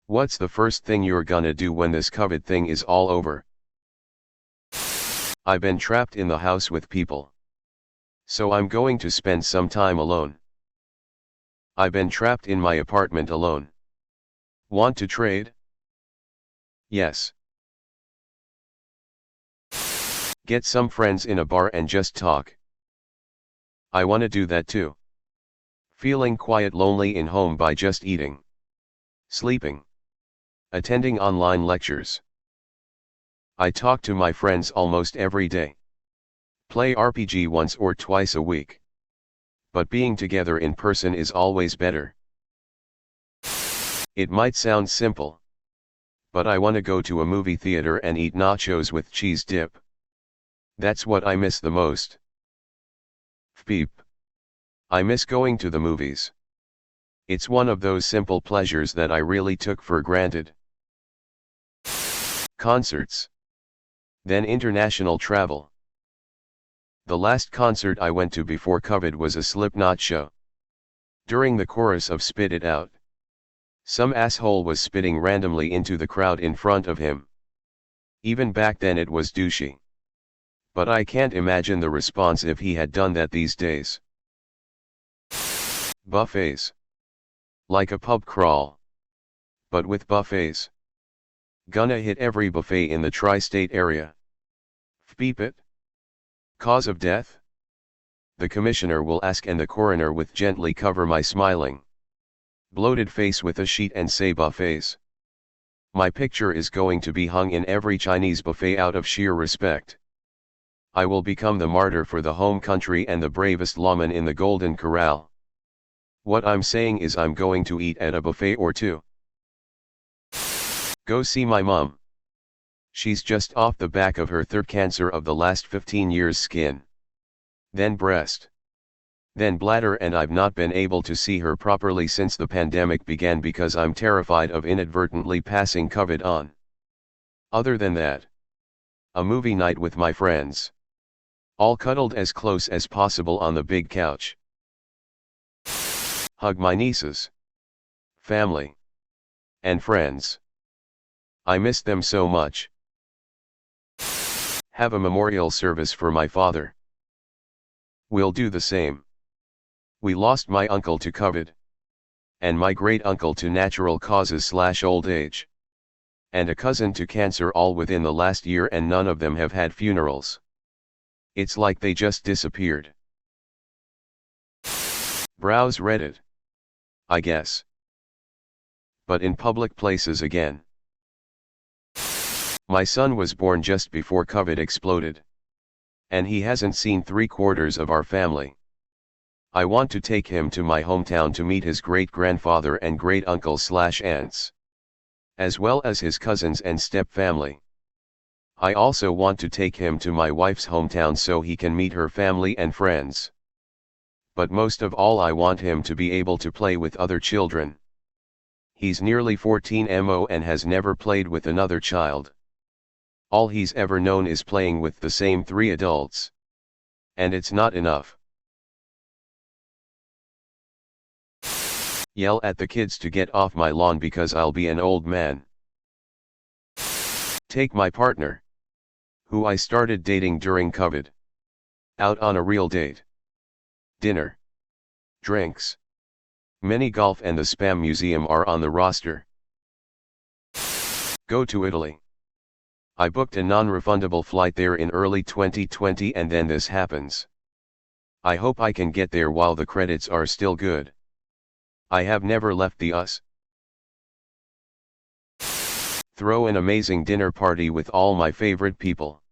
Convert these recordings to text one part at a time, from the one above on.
What's the first thing you're gonna do when this COVID thing is all over? I've been trapped in the house with people. So I'm going to spend some time alone. I've been trapped in my apartment alone. Want to trade? Yes. Get some friends in a bar and just talk. I wanna do that too. Feeling quiet lonely in home by just eating. Sleeping. Attending online lectures. I talk to my friends almost every day. Play RPG once or twice a week. But being together in person is always better. It might sound simple. But I wanna go to a movie theater and eat nachos with cheese dip. That's what I miss the most. Beep. I miss going to the movies. It's one of those simple pleasures that I really took for granted. Concerts. Then international travel. The last concert I went to before COVID was a Slipknot show. During the chorus of Spit It Out, some asshole was spitting randomly into the crowd in front of him. Even back then it was douchey. But I can't imagine the response if he had done that these days. Buffets. Like a pub crawl. But with buffets. Gonna hit every buffet in the tri-state area. Beep it. Cause of death? The commissioner will ask and the coroner will gently cover my smiling bloated face with a sheet and say buffets. My picture is going to be hung in every Chinese buffet out of sheer respect. I will become the martyr for the home country and the bravest lawman in the Golden Corral. What I'm saying is I'm going to eat at a buffet or two. Go see my mom. She's just off the back of her third cancer of the last 15 years skin. Then breast. Then bladder, and I've not been able to see her properly since the pandemic began because I'm terrified of inadvertently passing COVID on. Other than that, a movie night with my friends. All cuddled as close as possible on the big couch. Hug my nieces, family, and friends. I miss them so much. Have a memorial service for my father. We'll do the same. We lost my uncle to COVID. And my great uncle to natural causes/old age. And a cousin to cancer, all within the last year, and none of them have had funerals. It's like they just disappeared. Browse Reddit. I guess. But in public places again. My son was born just before COVID exploded. And he hasn't seen 3/4 of our family. I want to take him to my hometown to meet his great-grandfather and great-uncle/aunts. As well as his cousins and step-family. I also want to take him to my wife's hometown so he can meet her family and friends. But most of all, I want him to be able to play with other children. He's nearly 14 and has never played with another child. All he's ever known is playing with the same 3 adults. And it's not enough. Yell at the kids to get off my lawn because I'll be an old man. Take my partner, who I started dating during COVID, out on a real date. Dinner, drinks, mini golf, and the Spam Museum are on the roster. Go to Italy. I booked a non-refundable flight there in early 2020 and then this happens. I hope I can get there while the credits are still good. I have never left the US. Throw an amazing dinner party with all my favorite people.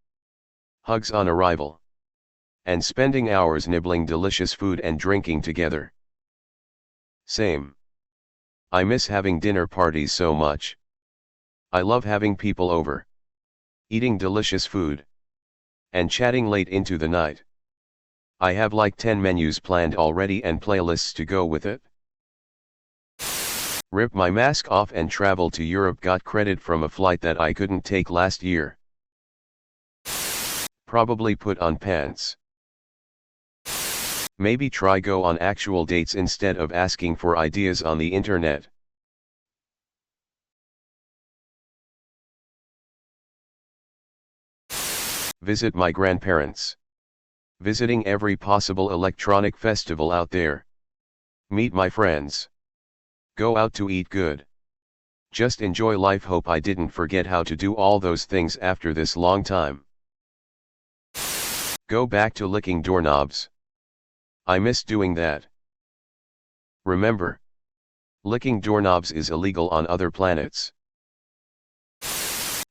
Hugs on arrival. And spending hours nibbling delicious food and drinking together. Same. I miss having dinner parties so much. I love having people over. Eating delicious food. And chatting late into the night. I have like 10 menus planned already and playlists to go with it. Rip my mask off and travel to Europe. Got credit from a flight that I couldn't take last year. Probably put on pants. Maybe try go on actual dates instead of asking for ideas on the internet. Visit my grandparents. Visiting every possible electronic festival out there. Meet my friends. Go out to eat good. Just enjoy life. Hope I didn't forget how to do all those things after this long time. Go back to licking doorknobs. I miss doing that. Remember, licking doorknobs is illegal on other planets.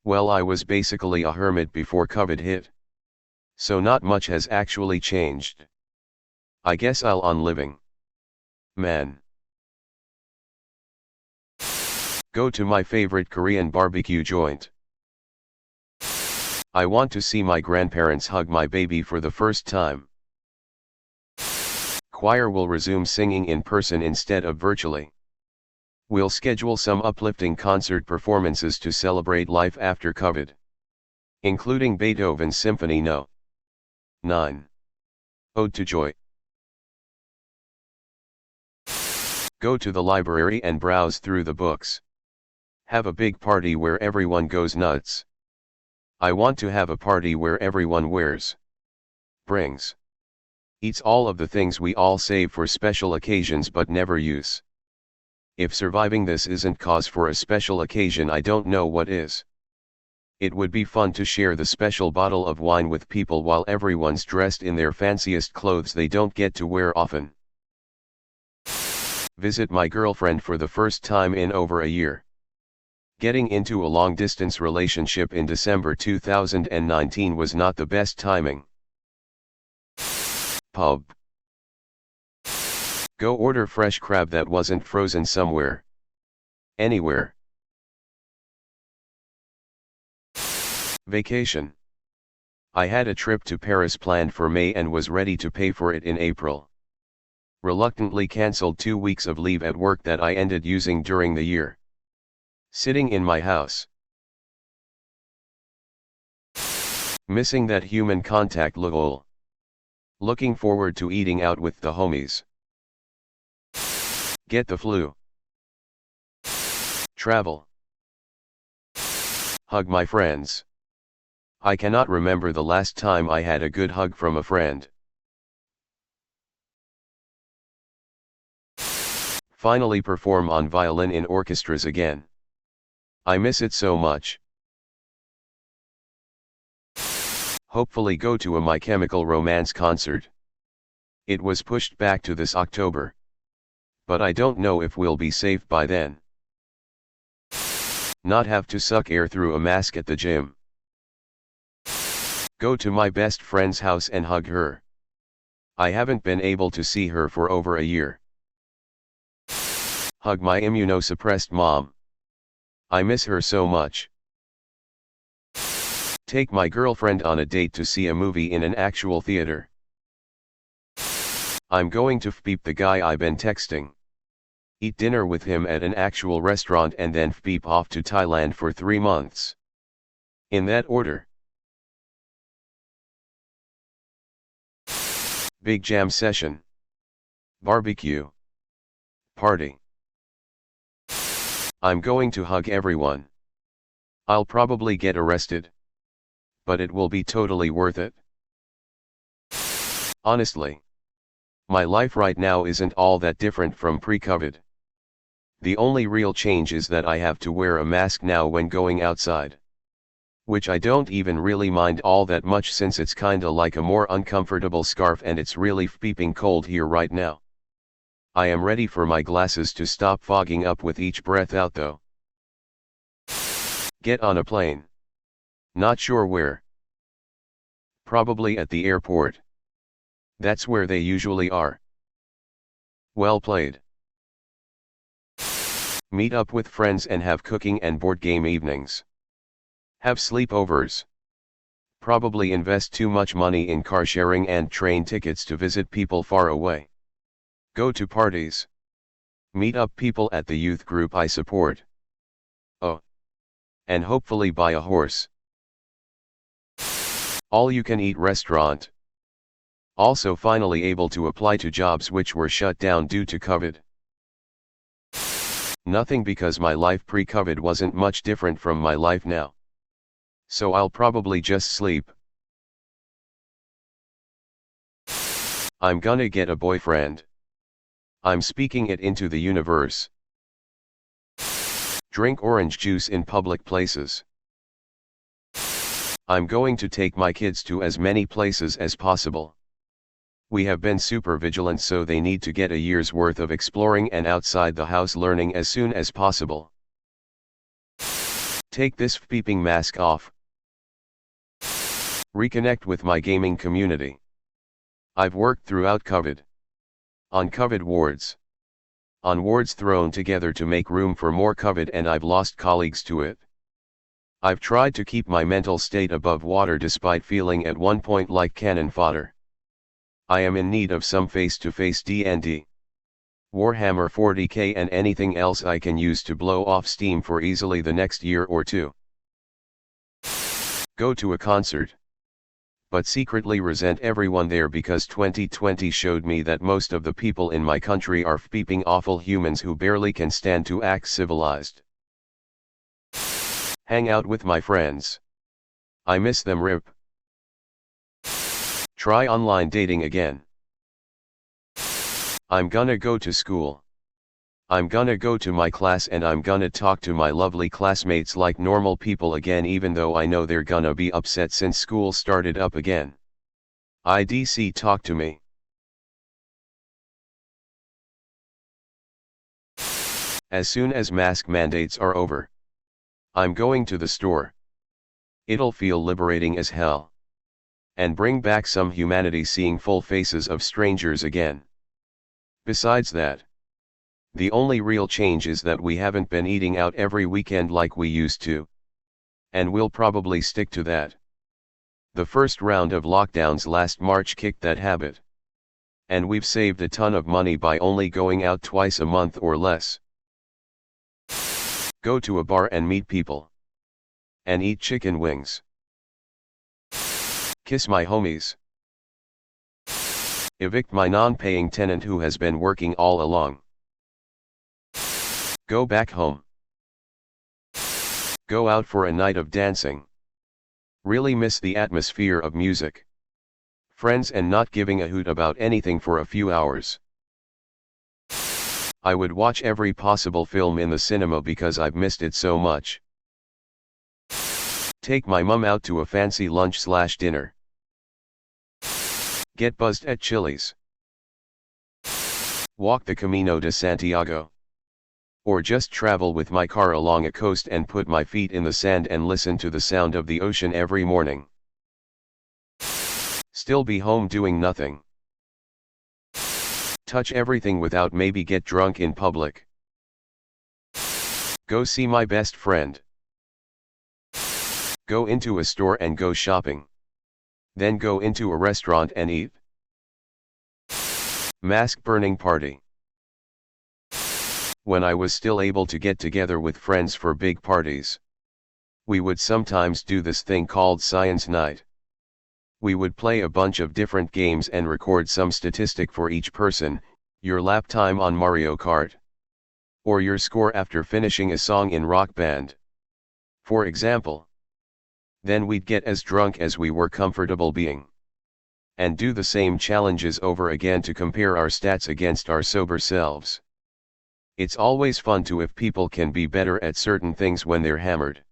Well, I was basically a hermit before COVID hit. So not much has actually changed. I guess I'll on living. Man. Go to my favorite Korean barbecue joint. I want to see my grandparents hug my baby for the first time. Choir will resume singing in person instead of virtually. We'll schedule some uplifting concert performances to celebrate life after COVID. Including Beethoven's Symphony No. 9. Ode to Joy. Go to the library and browse through the books. Have a big party where everyone goes nuts. I want to have a party where everyone wears, brings, eats all of the things we all save for special occasions but never use. If surviving this isn't cause for a special occasion, I don't know what is. It would be fun to share the special bottle of wine with people while everyone's dressed in their fanciest clothes they don't get to wear often. Visit my girlfriend for the first time in over a year. Getting into a long-distance relationship in December 2019 was not the best timing. Pub. Go order fresh crab that wasn't frozen somewhere. Anywhere. Vacation. I had a trip to Paris planned for May and was ready to pay for it in April. Reluctantly cancelled 2 weeks of leave at work that I ended using during the year. Sitting in my house. Missing that human contact, lol. Looking forward to eating out with the homies. Get the flu. Travel. Hug my friends. I cannot remember the last time I had a good hug from a friend. Finally perform on violin in orchestras again. I miss it so much. Hopefully go to a My Chemical Romance concert. It was pushed back to this October. But I don't know if we'll be safe by then. Not have to suck air through a mask at the gym. Go to my best friend's house and hug her. I haven't been able to see her for over a year. Hug my immunosuppressed mom. I miss her so much. Take my girlfriend on a date to see a movie in an actual theater. I'm going to fbeep the guy I've been texting. Eat dinner with him at an actual restaurant and then fbeep off to Thailand for 3 months. In that order. Big jam session. Barbecue. Party. I'm going to hug everyone. I'll probably get arrested. But it will be totally worth it. Honestly. My life right now isn't all that different from pre-COVID. The only real change is that I have to wear a mask now when going outside. Which I don't even really mind all that much since it's kinda like a more uncomfortable scarf and it's really fbeeping cold here right now. I am ready for my glasses to stop fogging up with each breath out though. Get on a plane. Not sure where. Probably at the airport. That's where they usually are. Well played. Meet up with friends and have cooking and board game evenings. Have sleepovers. Probably invest too much money in car sharing and train tickets to visit people far away. Go to parties. Meet up people at the youth group I support. Oh. And hopefully buy a horse. All you can eat restaurant. Also finally able to apply to jobs which were shut down due to COVID. Nothing because my life pre-COVID wasn't much different from my life now. So I'll probably just sleep. I'm gonna get a boyfriend. I'm speaking it into the universe. Drink orange juice in public places. I'm going to take my kids to as many places as possible. We have been super vigilant, so they need to get a year's worth of exploring and outside the house learning as soon as possible. Take this beeping mask off. Reconnect with my gaming community. I've worked throughout COVID. On COVID wards. On wards thrown together to make room for more COVID, and I've lost colleagues to it. I've tried to keep my mental state above water despite feeling at one point like cannon fodder. I am in need of some face-to-face D&D. Warhammer 40k and anything else I can use to blow off steam for easily the next year or two. Go to a concert. But secretly resent everyone there because 2020 showed me that most of the people in my country are beeping awful humans who barely can stand to act civilized. Hang out with my friends. I miss them rip. Try online dating again. I'm gonna go to school. I'm gonna go to my class and I'm gonna talk to my lovely classmates like normal people again, even though I know they're gonna be upset since school started up again. IDC, talk to me. As soon as mask mandates are over, I'm going to the store. It'll feel liberating as hell. And bring back some humanity seeing full faces of strangers again. Besides that, the only real change is that we haven't been eating out every weekend like we used to. And we'll probably stick to that. The first round of lockdowns last March kicked that habit. And we've saved a ton of money by only going out twice a month or less. Go to a bar and meet people. And eat chicken wings. Kiss my homies. Evict my non-paying tenant who has been working all along. Go back home. Go out for a night of dancing. Really miss the atmosphere of music. Friends and not giving a hoot about anything for a few hours. I would watch every possible film in the cinema because I've missed it so much. Take my mum out to a fancy lunch/dinner. Get buzzed at Chili's. Walk the Camino de Santiago. Or just travel with my car along a coast and put my feet in the sand and listen to the sound of the ocean every morning. Still be home doing nothing. Touch everything without maybe get drunk in public. Go see my best friend. Go into a store and go shopping. Then go into a restaurant and eat. Mask burning party. When I was still able to get together with friends for big parties, we would sometimes do this thing called Science Night. We would play a bunch of different games and record some statistic for each person, your lap time on Mario Kart, or your score after finishing a song in Rock Band, for example. Then we'd get as drunk as we were comfortable being, and do the same challenges over again to compare our stats against our sober selves. It's always fun to if people can be better at certain things when they're hammered.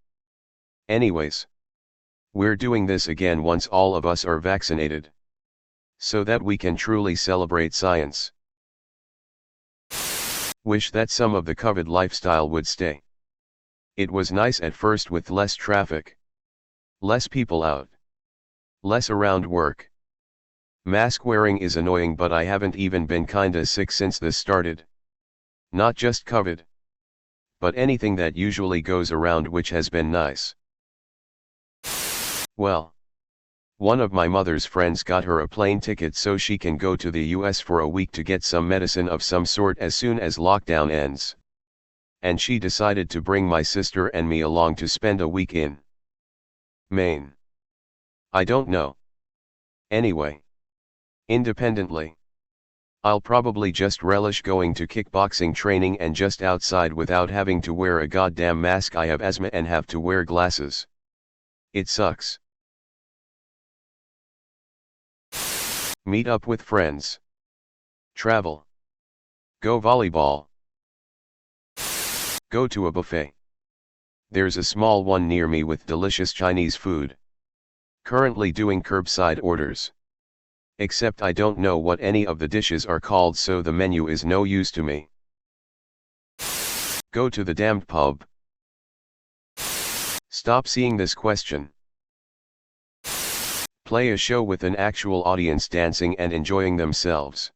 Anyways, we're doing this again once all of us are vaccinated, so that we can truly celebrate science. Wish that some of the COVID lifestyle would stay. It was nice at first with less traffic, less people out, less around work. Mask wearing is annoying, but I haven't even been kinda sick since this started. Not just COVID, but anything that usually goes around, which has been nice. Well, one of my mother's friends got her a plane ticket so she can go to the US for a week to get some medicine of some sort as soon as lockdown ends. And she decided to bring my sister and me along to spend a week in Maine. I don't know. Anyway, independently, I'll probably just relish going to kickboxing training and just outside without having to wear a goddamn mask. I have asthma and have to wear glasses. It sucks. Meet up with friends. Travel. Go volleyball. Go to a buffet. There's a small one near me with delicious Chinese food. Currently doing curbside orders. Except I don't know what any of the dishes are called, so the menu is no use to me. Go to the damned pub. Stop seeing this question. Play a show with an actual audience dancing and enjoying themselves.